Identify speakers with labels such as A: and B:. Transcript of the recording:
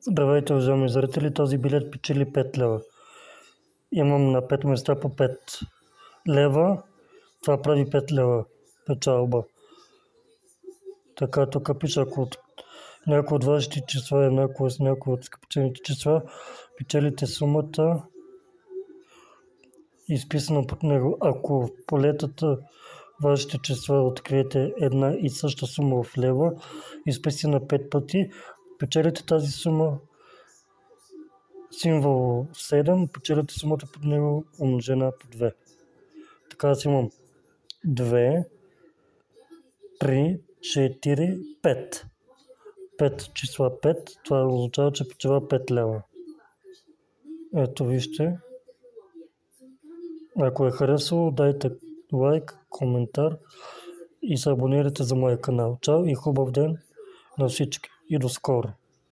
A: Здравейте, уважаеми зрители, този билет печели 5 лева. Имам на 5 места по 5 лева, това прави 5 лева печалба. Така, тук пише, ако от някои от вашите числа е някои с някои от скъпчените числа, печелите сумата, изписано под него. Ако в полетата вашите числа откриете една и съща сума в лева, изписана 5 пъти, печелите тази сума, символ 7, печелите сумата под него умножена по 2. Така аз имам 2, 3, 4, 5. 5 числа 5, това означава, че печела 5 лева. Ето вижте. Ако е харесало, дайте лайк, коментар и се абонирайте за моя канал. Чао и хубав ден на всички и до скоро!